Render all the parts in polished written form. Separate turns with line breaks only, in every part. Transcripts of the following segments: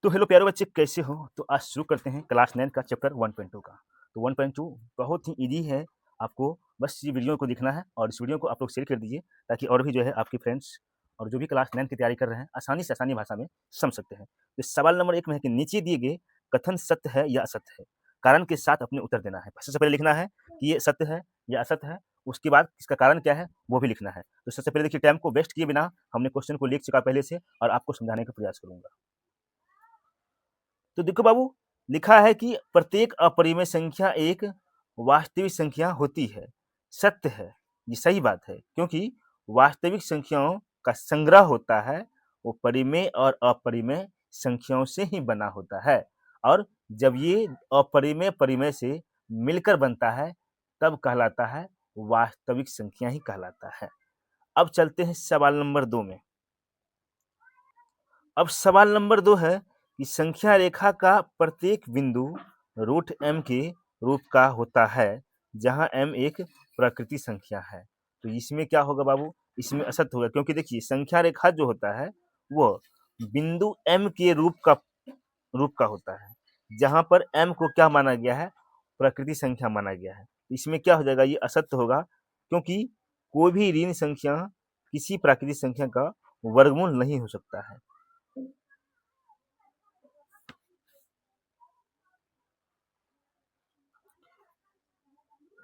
तो हेलो प्यारे बच्चे, कैसे हो? तो आज शुरू करते हैं क्लास 9 का चैप्टर 1.2 का। तो 1.2 बहुत ही ईजी है। आपको बस ये वीडियो को देखना है और इस वीडियो को आप लोग शेयर कर दीजिए ताकि और भी जो है आपके फ्रेंड्स और जो भी क्लास 9 की तैयारी कर रहे हैं आसानी भाषा में समझ सकते हैं। तो सवाल नंबर 1 में है कि नीचे दिए गए कथन सत्य है या असत्य है? कारण के साथ अपने उत्तर देना है। सबसे पहले लिखना है कि ये सत्य है या असत्य है, उसके बाद इसका कारण क्या है वो भी लिखना है। तो सबसे पहले देखिए, टाइम को वेस्ट किए बिना हमने क्वेश्चन को लिख चुका पहले से और आपको समझाने का प्रयास करूंगा। तो देखो बाबू, लिखा है कि प्रत्येक अपरिमेय संख्या एक वास्तविक संख्या होती है। सत्य है, ये सही बात है, क्योंकि वास्तविक संख्याओं का संग्रह होता है वो परिमेय और अपरिमेय संख्याओं से ही बना होता है, और जब ये अपरिमेय परिमेय से मिलकर बनता है तब कहलाता है वास्तविक संख्या ही कहलाता है। अब चलते हैं सवाल नंबर 2 में। अब सवाल नंबर 2 है कि संख्या रेखा का प्रत्येक बिंदु रूट m के रूप का होता है जहां m एक प्रकृति संख्या है। तो इसमें क्या होगा बाबू? इसमें असत्य होगा, क्योंकि देखिए संख्या रेखा जो होता है वो बिंदु m के रूप का होता है, जहां पर m को क्या माना गया है? प्रकृति संख्या माना गया है। इसमें क्या हो जाएगा? ये असत्य होगा, क्योंकि कोई भी ऋण संख्या किसी प्राकृतिक संख्या का वर्गमूल नहीं हो सकता है।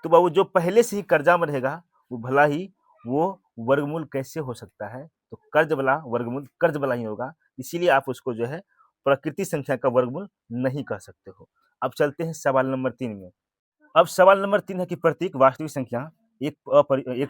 तो बाबू, जो पहले से ही कर्जा में रहेगा वो भला ही वो वर्गमूल कैसे हो सकता है? तो कर्ज वाला वर्गमूल कर्ज वाला ही होगा, इसीलिए आप उसको जो है प्रकृति संख्या का वर्गमूल नहीं कह सकते हो। अब चलते हैं सवाल नंबर 3 में। अब सवाल नंबर 3 है कि प्रत्येक वास्तविक संख्या एक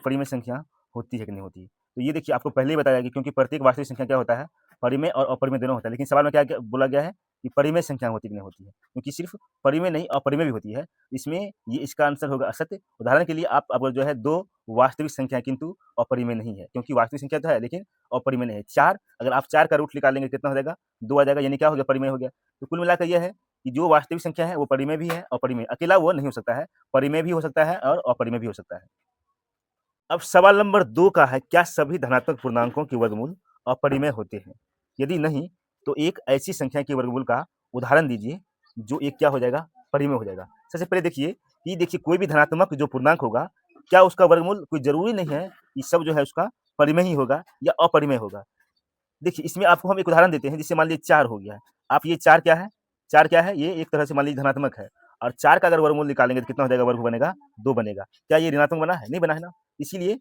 परिमेय संख्या होती है कि नहीं होती? तो ये देखिए, आपको पहले ही बताया गया, क्योंकि प्रत्येक वास्तविक संख्या क्या होता है? परिमेय और अपरिमेय दोनों होता है। लेकिन सवाल में क्या बोला गया है कि परिमेय संख्या होती कि नहीं होती है, क्योंकि सिर्फ परिमेय नहीं अपरिमेय भी होती है। इसमें ये इसका आंसर होगा असत्य। उदाहरण के लिए आप अगर जो है 2 वास्तविक संख्या किंतु अपरिमेय नहीं है, क्योंकि वास्तविक संख्या तो है लेकिन अपरिमेय नहीं है। 4, अगर आप 4 का रूट निकालेंगे कितना हो जाएगा? 2 आ जाएगा, यानी क्या हो गया? परिमेय हो गया। तो कुल मिलाकर यह है कि जो वास्तविक संख्या है वो परिमेय भी है अपरिमेय, अकेला वो नहीं हो सकता है, परिमेय भी हो सकता है और अपरिमेय भी हो सकता है। अब सवाल नंबर 2 का है, क्या सभी धनात्मक पूर्णांकों के वर्गमूल अपरिमेय होते हैं? यदि नहीं तो एक ऐसी संख्या के वर्गमूल का उदाहरण दीजिए जो एक क्या हो जाएगा? परिमेय हो जाएगा। सबसे पहले देखिए कोई भी धनात्मक जो पूर्णांक होगा, क्या उसका वर्गमूल कोई जरूरी नहीं है कि सब जो है उसका परिमेय ही होगा या अपरिमेय होगा। देखिए, इसमें आपको हम एक उदाहरण देते हैं, जिससे मान लीजिए 4 हो गया है। आप ये 4 क्या है? 4 क्या है? ये एक तरह से मान लीजिए धनात्मक है, और 4 का अगर वर्गमूल निकालेंगे तो कितना हो जाएगा? वर्ग बनेगा 2 बनेगा। क्या ये ऋणात्मक बना है? नहीं बना है ना। इसीलिए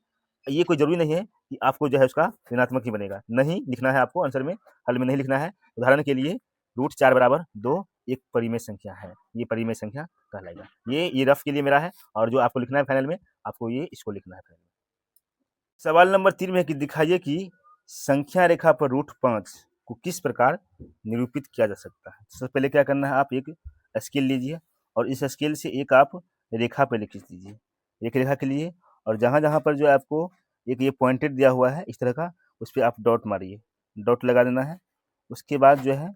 ये कोई जरूरी नहीं है कि आपको जो है उसका ऋणात्मक ही बनेगा। नहीं लिखना है आपको, आंसर में हल में नहीं लिखना है। उदाहरण के लिए रूट 4 बराबर 2 एक परिमेय संख्या है, ये परिमेय संख्या कहलाएगा। ये रफ के लिए मेरा है, और जो आपको लिखना है फाइनल में, आपको ये इसको लिखना है फाइनल में। सवाल नंबर 3 में है कि दिखाइए कि संख्या रेखा पर रूट 5 को किस प्रकार निरूपित किया जा सकता है। सबसे पहले क्या करना है, आप एक स्केल लीजिए और इस स्केल से एक आप रेखा पर लिख दीजिए, एक रेखा के लिए, और जहाँ जहाँ पर जो है आपको एक ये पॉइंटेड दिया हुआ है इस तरह का, उस पर आप डॉट मारिए, डॉट लगा देना है। उसके बाद जो है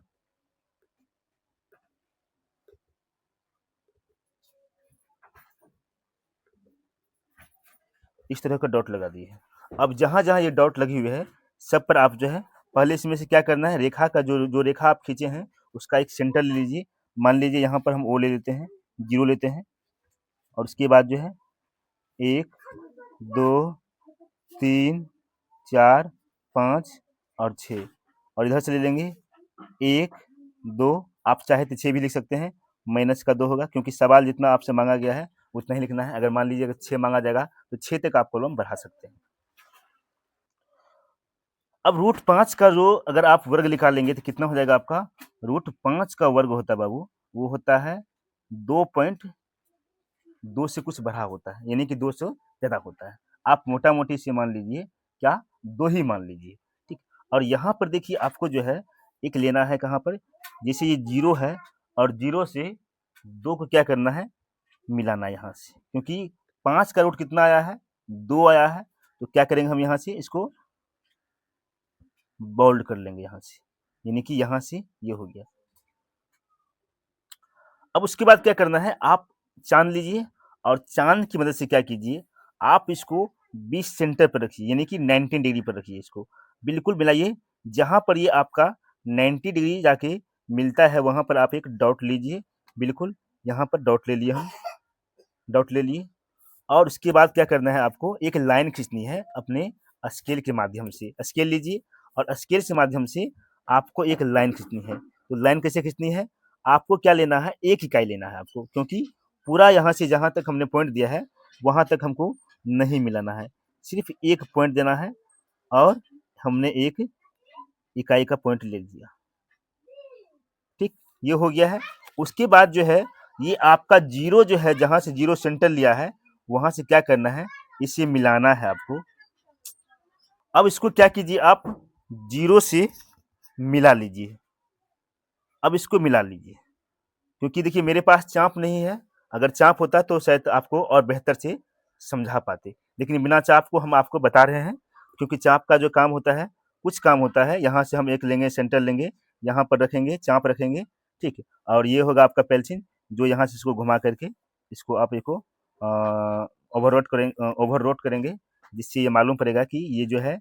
इस तरह का डॉट लगा दिए। अब जहाँ जहाँ ये डॉट लगी हुई है सब पर आप जो है पहले इसमें से क्या करना है, रेखा का जो रेखा आप खींचे हैं उसका एक सेंटर ले लीजिए। मान लीजिए यहाँ पर हम ओ ले लेते हैं, 0 लेते हैं, और उसके बाद जो है 1 2 3 4 5 और 6, और इधर से ले लेंगे 1 2, आप चाहे तो 6 भी लिख सकते हैं, माइनस का 2 होगा, क्योंकि सवाल जितना आपसे मांगा गया है उतना ही लिखना है। अगर मान लीजिए अगर 6 मांगा जाएगा तो 6 तक आप कॉलम बढ़ा सकते हैं। अब रूट 5 का जो अगर आप वर्ग निकालेंगे तो कितना हो जाएगा आपका? रूट 5 का वर्ग होता है बाबू, वो होता है 2.2 से कुछ बढ़ा होता है, यानी कि 2 से ज़्यादा होता है। आप मोटा मोटी से मान लीजिए क्या, 2 ही मान लीजिए, ठीक। और यहाँ पर देखिए आपको जो है एक लेना है, कहाँ पर? जैसे ये 0 है और 0 से 2 को क्या करना है? मिलाना यहाँ से, क्योंकि 5 का रूट कितना आया है? 2 आया है। तो क्या करेंगे हम यहाँ से इसको बोल्ड कर लेंगे यहाँ से, यानी कि यहाँ से ये हो गया। अब उसके बाद क्या करना है, आप चांद लीजिए और चांद की मदद से क्या कीजिए, आप इसको 20 सेंटर पर रखिए, यानी कि 90 डिग्री पर रखिए। इसको बिल्कुल मिलाइए, जहां पर ये आपका 90 डिग्री जाके मिलता है वहाँ पर आप एक डॉट लीजिए, बिल्कुल यहाँ पर डॉट ले लिए हम, डॉट ले लिए। और उसके बाद क्या करना है आपको, एक लाइन खींचनी है अपने स्केल के माध्यम से। स्केल लीजिए और स्केल के माध्यम से आपको एक लाइन खींचनी है। तो लाइन कैसे खींचनी है, आपको क्या लेना है, एक इकाई लेना है आपको, क्योंकि पूरा यहाँ से जहाँ तक हमने पॉइंट दिया है वहाँ तक हमको नहीं मिलाना है, सिर्फ एक पॉइंट देना है। और हमने एक इकाई का पॉइंट ले लिया, ठीक, ये हो गया है। उसके बाद जो है ये आपका जीरो जो है, जहाँ से जीरो सेंटर लिया है वहाँ से क्या करना है, इसे मिलाना है आपको। अब इसको क्या कीजिए, आप जीरो से मिला लीजिए। अब इसको मिला लीजिए, क्योंकि देखिए मेरे पास चाप नहीं है, अगर चाप होता तो शायद आपको और बेहतर से समझा पाते, लेकिन बिना चाप को हम आपको बता रहे हैं। क्योंकि चाप का जो काम होता है, कुछ काम होता है, यहाँ से हम एक लेंगे, सेंटर लेंगे, यहाँ पर रखेंगे, चाप रखेंगे, ठीक है। और ये होगा आपका पेंसिल, जो यहाँ से इसको घुमा करके इसको आप इसको ओवरलोड करेंगे, जिससे ये मालूम पड़ेगा कि ये जो है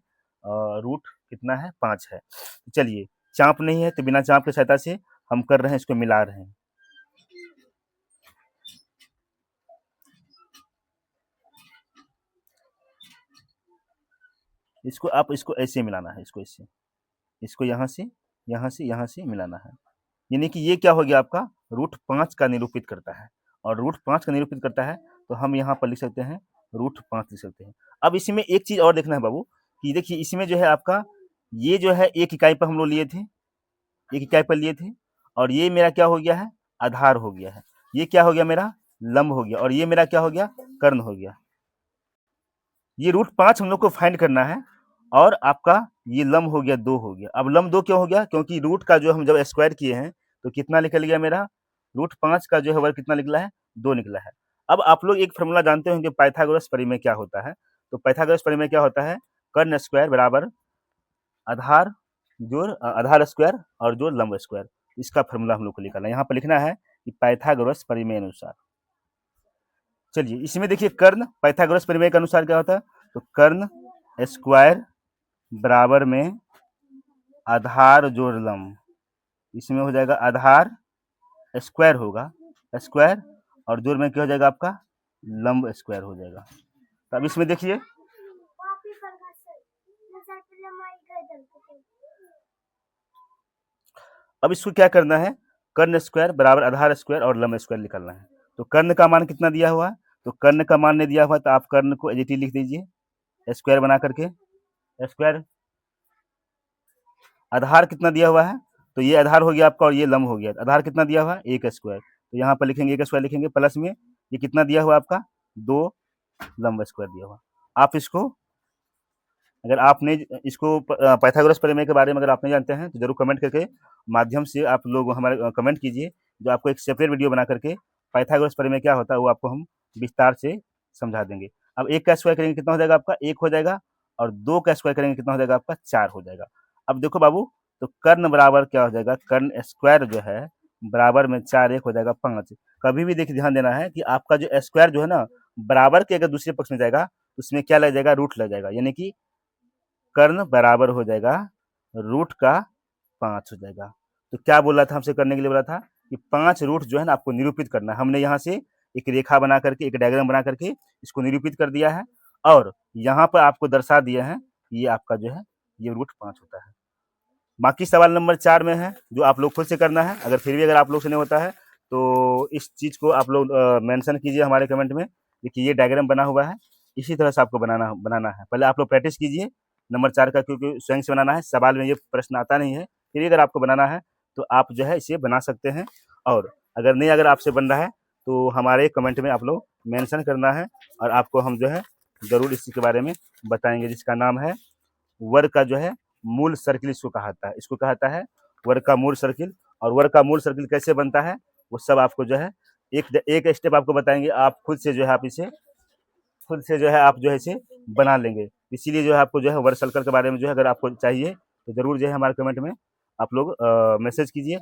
रूट कितना है, 5 है। चलिए, चाप नहीं है तो बिना चाप की सहायता से हम कर रहे हैं, इसको मिला रहे हैं। इसको आप इसको ऐसे मिलाना है, इसको ऐसे, इसको यहाँ से मिलाना है। यानी कि ये क्या हो गया आपका, रूट 5 का निरूपित करता है। और रूट 5 का निरूपित करता है तो हम यहाँ पर लिख सकते हैं रूट 5 लिख सकते हैं। अब इसमें एक चीज़ और देखना है बाबू, कि देखिए इसमें जो है आपका ये जो है एक इकाई पर हम लोग लिए थे, एक इकाई पर लिए थे, और ये मेरा क्या हो गया है, आधार हो गया है। ये क्या हो गया, मेरा लंब हो गया, और ये मेरा क्या हो गया, कर्ण हो गया। ये रूट 5 हम लोग को फाइंड करना है, और आपका ये लंब हो गया 2 हो गया। अब लंब 2 क्यों हो गया, क्योंकि रूट का जो हम जब स्क्वायर किए हैं तो कितना निकल गया मेरा, रूट 5 का जो है वर्ग कितना निकला है, 2 निकला है। अब आप लोग एक फॉर्मूला जानते होंगे, पाइथागोरस प्रमेय क्या होता है। तो पाइथागोरस प्रमेय क्या होता है, कर्ण स्क्वायर बराबर आधार जोड़ आधार स्क्वायर और जोड़ लंब स्क्वायर। इसका फॉर्मूला हम लोग को निकालना है, यहाँ पर लिखना है कि पाइथागोरस प्रमेय अनुसार। चलिए इसमें देखिए, कर्ण पाइथागोरस प्रमेय के अनुसार क्या होता है, तो कर्ण स्क्वायर बराबर में आधार जोड़ लंब, इसमें हो जाएगा आधार स्क्वायर होगा, स्क्वायर, और जोड़ में क्या हो जाएगा आपका, लंब स्क्वायर हो जाएगा। तो अब इसमें देखिए, अब इसको क्या करना है, कर्ण स्क्वायर बराबर आधार स्क्वायर और लंब स्क्वायर निकालना है। तो कर्ण का मान कितना दिया हुआ है, तो कर्ण का मान नहीं दिया हुआ, तो आप कर्ण को एज लिख दीजिए, स्क्वायर बना करके। स्क्वायर आधार कितना दिया हुआ है, तो ये आधार हो गया आपका और ये लंब हो गया। आधार कितना दिया हुआ है, 1 स्क्वायर, तो यहाँ पर लिखेंगे 1 स्क्वायर लिखेंगे, प्लस में ये कितना दिया हुआ आपका, 2 लंब स्क्वायर दिया हुआ। आप इसको, अगर आपने इसको पाइथागोरस प्रमेय के बारे में अगर आप नहीं जानते हैं तो जरूर कमेंट करके माध्यम से आप लोग हमारे कमेंट कीजिए, जो आपको एक सेपरेट वीडियो बना करके पाइथागोरस प्रमेय क्या होता है वो आपको हम विस्तार से समझा देंगे। अब 1 का स्क्वायर करेंगे कितना हो जाएगा आपका, 1 हो जाएगा, और 2 का स्क्वायर करेंगे कितना हो जाएगा आपका, 4 हो जाएगा। अब देखो बाबू, तो कर्ण बराबर क्या हो जाएगा, कर्ण स्क्वायर जो है बराबर में 4 1 हो जाएगा 5। कभी भी देखिए ध्यान देना है कि आपका जो स्क्वायर जो है ना, बराबर के अगर दूसरे पक्ष में जाएगा उसमें क्या लग जाएगा, रूट लग जाएगा, यानी कि कर्ण बराबर हो जाएगा रूट का 5 हो जाएगा। तो क्या बोला था हमसे करने के लिए, बोला था कि 5 रूट जो है ना आपको निरूपित करना है। हमने यहाँ से एक रेखा बना करके, एक डायग्राम बना करके इसको निरूपित कर दिया है, और यहाँ पर आपको दर्शा दिया है ये आपका जो है ये रूट 5 होता है। बाकी सवाल नंबर 4 में है, जो आप लोग खुद से करना है। अगर फिर भी अगर आप लोग से नहीं होता है तो इस चीज़ को आप लोग मेंशन कीजिए हमारे कमेंट में। देखिए ये डायग्राम बना हुआ है, इसी तरह से आपको बनाना बनाना है। पहले आप लोग प्रैक्टिस कीजिए नंबर 4 का, क्योंकि स्वयं से बनाना है, सवाल में ये प्रश्न आता नहीं है। फिर भी अगर आपको बनाना है तो आप जो है इसे बना सकते हैं, और अगर आपसे बन रहा है तो हमारे कमेंट में आप लोग मेंशन करना है, और आपको हम जो है ज़रूर इसी के बारे में बताएंगे, जिसका नाम है वर्ग का जो है मूल सर्किल इसको कहाता है। इसको कहाता है वर्ग का मूल सर्किल। और वर्ग का मूल सर्किल कैसे बनता है वो सब आपको जो है एक स्टेप आपको बताएंगे। आप खुद से जो है आप इसे खुद से जो है आप जो है इसे बना लेंगे। इसीलिए जो है आपको जो है वर्ग सर्कल के बारे में जो है अगर आपको चाहिए तो ज़रूर जो है हमारे कमेंट में आप लोग मैसेज कीजिए,